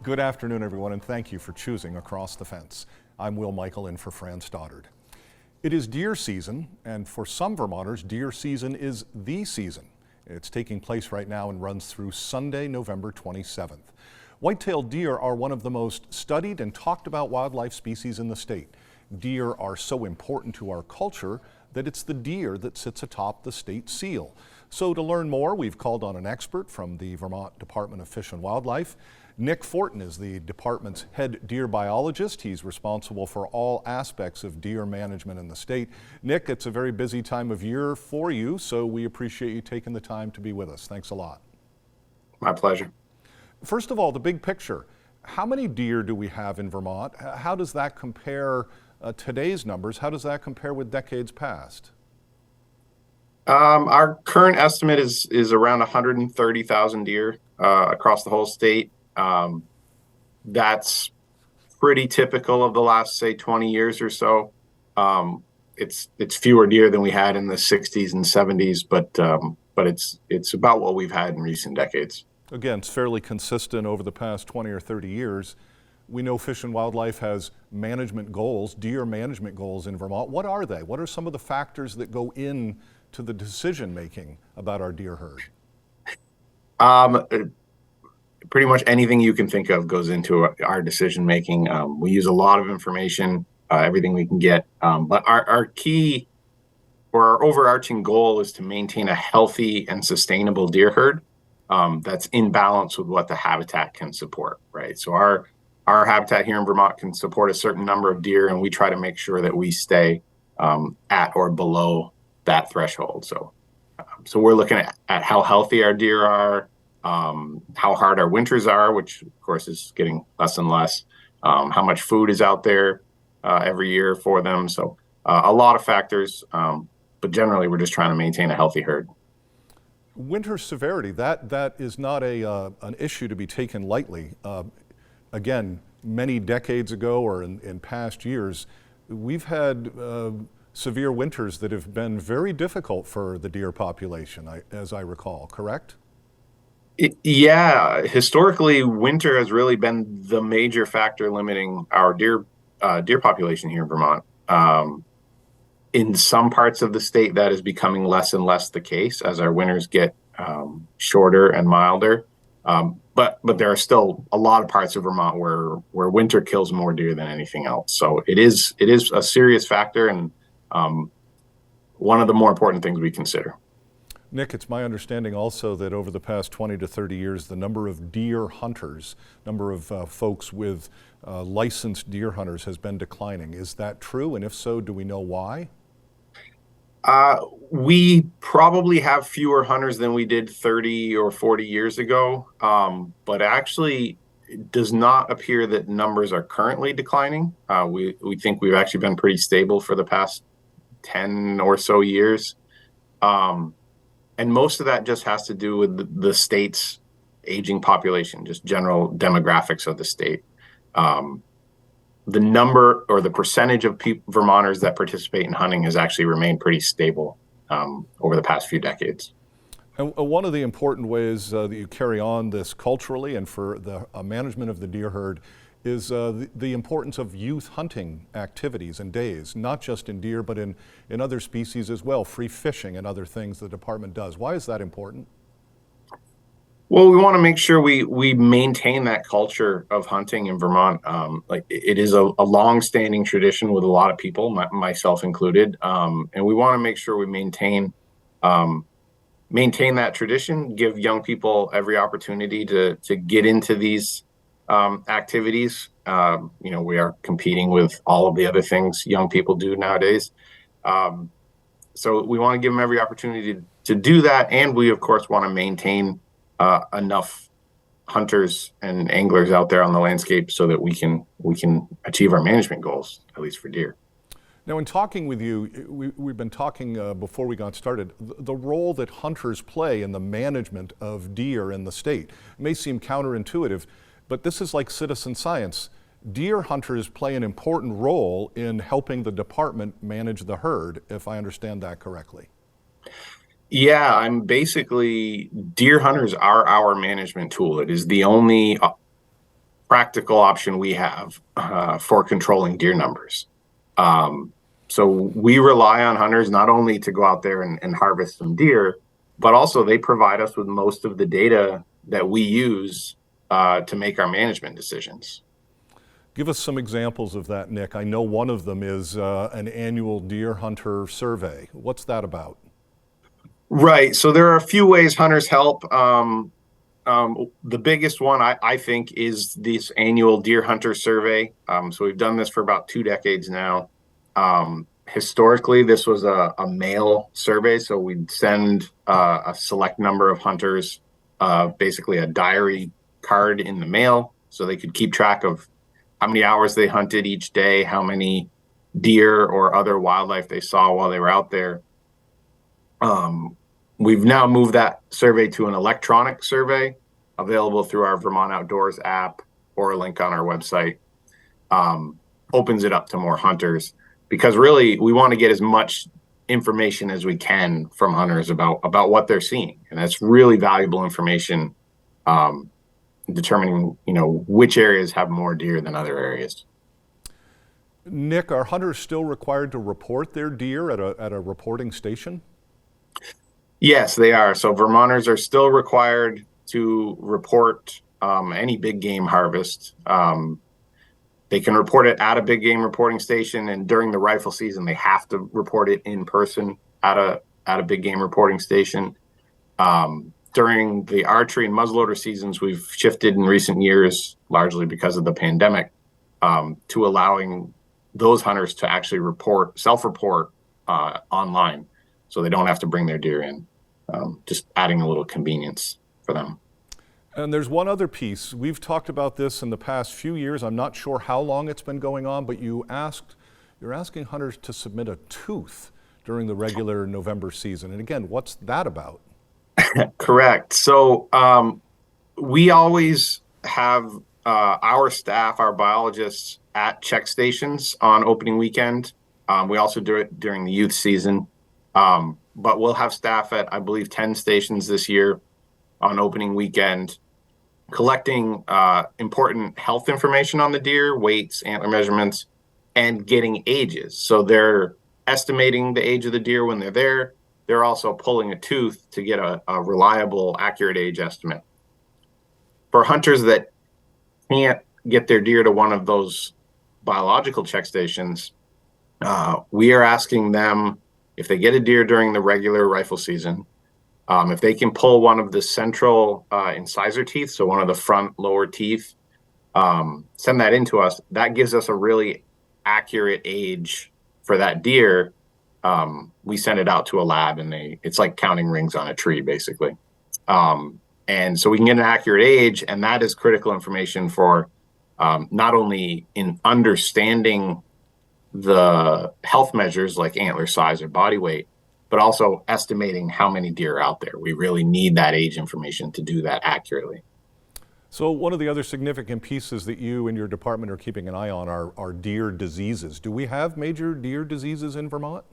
Good afternoon, everyone, and thank you for choosing Across the Fence. I'm Will Michael in for Fran Stoddard. It is deer season, and for some Vermonters, deer season is the season. It's taking place right now and runs through Sunday, November 27th. White-tailed deer are one of the most studied and talked about wildlife species in the state. Deer are so important to our culture that it's the deer that sits atop the state seal. So to learn more, we've called on an expert from the Vermont Department of Fish and Wildlife. Nick Fortin is the department's head deer biologist. He's responsible for all aspects of deer management in the state. Nick, it's a very busy time of year for you, so we appreciate you taking the time to be with us. Thanks a lot. My pleasure. First of all, the big picture. How many deer do we have in Vermont? How does that compare, today's numbers, how does that compare with decades past? Our current estimate is around 130,000 deer across the whole state. That's pretty typical of the last, say, 20 years or so. It's fewer deer than we had in the 60s and 70s, but it's about what we've had in recent decades. Again, it's fairly consistent over the past 20 or 30 years. We know Fish and Wildlife has management goals, deer management goals in Vermont. What are they? What are some of the factors that go in to the decision making about our deer herd? Pretty much anything you can think of goes into our decision making. We use a lot of information, everything we can get. But our key or our overarching goal is to maintain a healthy and sustainable deer herd that's in balance with what the habitat can support, right? So our habitat here in Vermont can support a certain number of deer, and we try to make sure that we stay at or below that threshold. So we're looking at how healthy our deer are, how hard our winters are, which of course is getting less and less, how much food is out there every year for them. So a lot of factors, but generally we're just trying to maintain a healthy herd. Winter severity, that is not an issue to be taken lightly. Again, many decades ago or in past years, we've had severe winters that have been very difficult for the deer population, as I recall, correct? Yeah, historically, winter has really been the major factor limiting our deer population here in Vermont. In some parts of the state, that is becoming less and less the case as our winters get shorter and milder. But there are still a lot of parts of Vermont where winter kills more deer than anything else. So it is a serious factor, and one of the more important things we consider. Nick, it's my understanding also that over the past 20 to 30 years, the number of deer hunters, number of folks with licensed deer hunters has been declining. Is that true? And if so, do we know why? We probably have fewer hunters than we did 30 or 40 years ago, but actually it does not appear that numbers are currently declining. We think we've actually been pretty stable for the past 10 or so years. And most of that just has to do with the state's aging population, just general demographics of the state. The number or the percentage of Vermonters that participate in hunting has actually remained pretty stable over the past few decades. And one of the important ways that you carry on this culturally and for the management of the deer herd is the importance of youth hunting activities and days, not just in deer, but in other species as well, free fishing and other things the department does. Why is that important? Well, we want to make sure we maintain that culture of hunting in Vermont. Like it is a long-standing tradition with a lot of people, myself included, and we want to make sure we maintain that tradition, give young people every opportunity to get into these activities. We are competing with all of the other things young people do nowadays. So we want to give them every opportunity to do that. And we, of course, want to maintain enough hunters and anglers out there on the landscape so that we can achieve our management goals, at least for deer. Now, in talking with you, we've been talking before we got started, the role that hunters play in the management of deer in the state. It may seem counterintuitive, but this is like citizen science. Deer hunters play an important role in helping the department manage the herd, if I understand that correctly. Yeah, deer hunters are our management tool. It is the only practical option we have for controlling deer numbers. So we rely on hunters not only to go out there and harvest some deer, but also they provide us with most of the data that we use to make our management decisions. Give us some examples of that, Nick. I know one of them is an annual deer hunter survey. What's that about? Right. So there are a few ways hunters help. The biggest one, I think, is this annual deer hunter survey. So we've done this for about 2 decades now. Historically, this was a mail survey. So we'd send a select number of hunters, basically a diary card in the mail, so they could keep track of how many hours they hunted each day, how many deer or other wildlife they saw while they were out there. We've now moved that survey to an electronic survey available through our Vermont Outdoors app or a link on our website. Opens it up to more hunters, because really we want to get as much information as we can from hunters about what they're seeing. And that's really valuable information, determining, which areas have more deer than other areas. Nick, are hunters still required to report their deer at a reporting station? Yes, they are. So Vermonters are still required to report any big game harvest. They can report it at a big game reporting station, and during the rifle season, they have to report it in person at a big game reporting station. During the archery and muzzleloader seasons, we've shifted in recent years, largely because of the pandemic, to allowing those hunters to actually self-report online, so they don't have to bring their deer in. Just adding a little convenience for them. And there's one other piece. We've talked about this in the past few years. I'm not sure how long it's been going on, but you're asking hunters to submit a tooth during the regular November season. And again, what's that about? Correct. So we always have our staff, our biologists, at check stations on opening weekend. We also do it during the youth season. But we'll have staff at, I believe, 10 stations this year on opening weekend, collecting important health information on the deer, weights, antler measurements, and getting ages. So they're estimating the age of the deer when they're there. They're also pulling a tooth to get a reliable, accurate age estimate. For hunters that can't get their deer to one of those biological check stations, we are asking them, if they get a deer during the regular rifle season, if they can pull one of the central incisor teeth, so one of the front lower teeth, send that in to us. That gives us a really accurate age for that deer. We send it out to a lab, and it's like counting rings on a tree, basically. And so we can get an accurate age, and that is critical information for not only in understanding the health measures like antler size or body weight, but also estimating how many deer are out there. We really need that age information to do that accurately. So one of the other significant pieces that you and your department are keeping an eye on are deer diseases. Do we have major deer diseases in Vermont?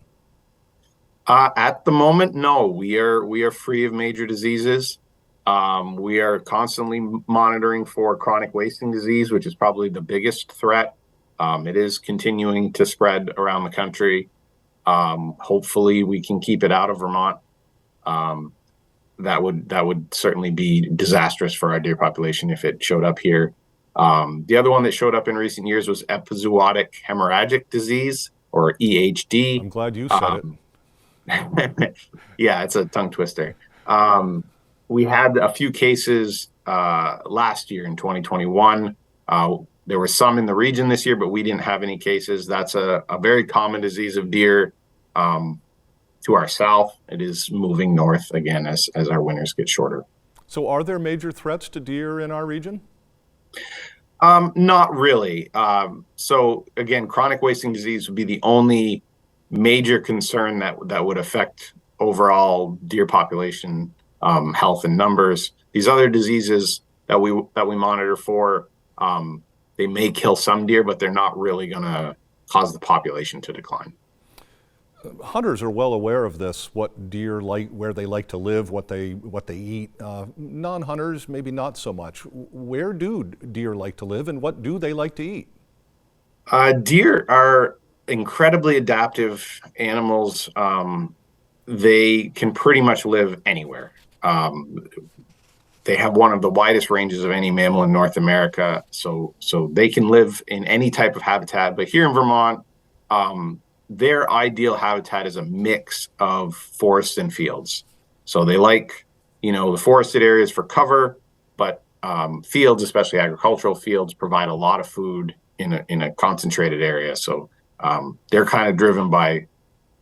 At the moment, no. We are free of major diseases. We are constantly monitoring for chronic wasting disease, which is probably the biggest threat. It is continuing to spread around the country. Hopefully we can keep it out of Vermont. That would certainly be disastrous for our deer population if it showed up here. The other one that showed up in recent years was epizootic hemorrhagic disease, or EHD. I'm glad you said it. Yeah, it's a tongue twister. We had a few cases last year in 2021. There were some in the region this year, but we didn't have any cases. That's a very common disease of deer to our south. It is moving north again as our winters get shorter. So are there major threats to deer in our region? Not really. So again, chronic wasting disease would be the only major concern that would affect overall deer population health and numbers. These other diseases that we monitor for, they may kill some deer, but they're not really going to cause the population to decline. Hunters are well aware of this, what deer like, where they like to live, what they eat. Non-hunters, maybe not so much. Where do deer like to live, and what do they like to eat? Deer are incredibly adaptive animals. They can pretty much live anywhere. They have one of the widest ranges of any mammal in North America, so they can live in any type of habitat. But here in Vermont, their ideal habitat is a mix of forests and fields. So they like, the forested areas for cover, but fields, especially agricultural fields, provide a lot of food in a concentrated area. So they're kind of driven by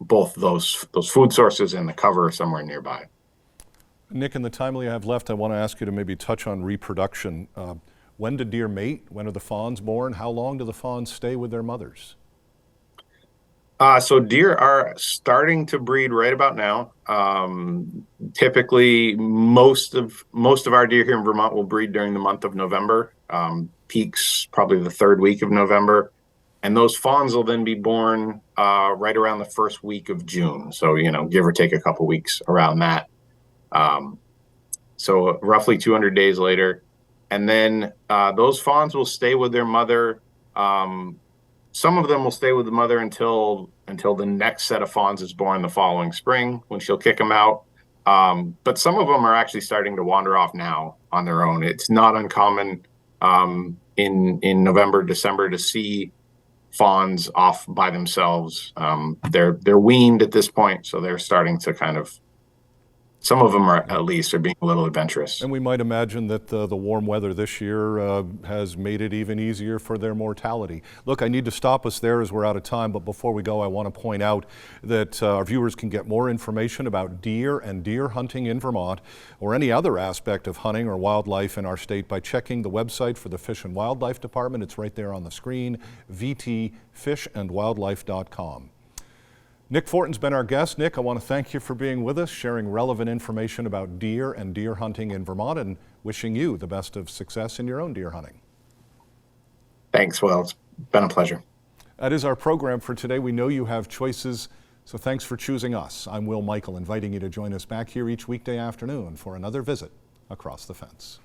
both those food sources and the cover somewhere nearby. Nick, in the time we have left, I want to ask you to maybe touch on reproduction. When do deer mate? When are the fawns born? How long do the fawns stay with their mothers? So deer are starting to breed right about now. Typically, most of our deer here in Vermont will breed during the month of November. Peaks probably the third week of November, and those fawns will then be born right around the first week of June. So give or take a couple weeks around that. So roughly 200 days later, and then those fawns will stay with their mother. Some of them will stay with the mother until the next set of fawns is born the following spring, when she'll kick them out. But some of them are actually starting to wander off now on their own. It's not uncommon in November, December to see fawns off by themselves. They're weaned at this point, so they're starting to kind of. Some of them are being a little adventurous. And we might imagine that the warm weather this year has made it even easier for their mortality. Look, I need to stop us there as we're out of time, but before we go, I want to point out that our viewers can get more information about deer and deer hunting in Vermont, or any other aspect of hunting or wildlife in our state, by checking the website for the Fish and Wildlife Department. It's right there on the screen, vtfishandwildlife.com. Nick Fortin's been our guest. Nick, I want to thank you for being with us, sharing relevant information about deer and deer hunting in Vermont, and wishing you the best of success in your own deer hunting. Thanks. Well, it's been a pleasure. That is our program for today. We know you have choices, so thanks for choosing us. I'm Will Michael, inviting you to join us back here each weekday afternoon for another visit Across the Fence.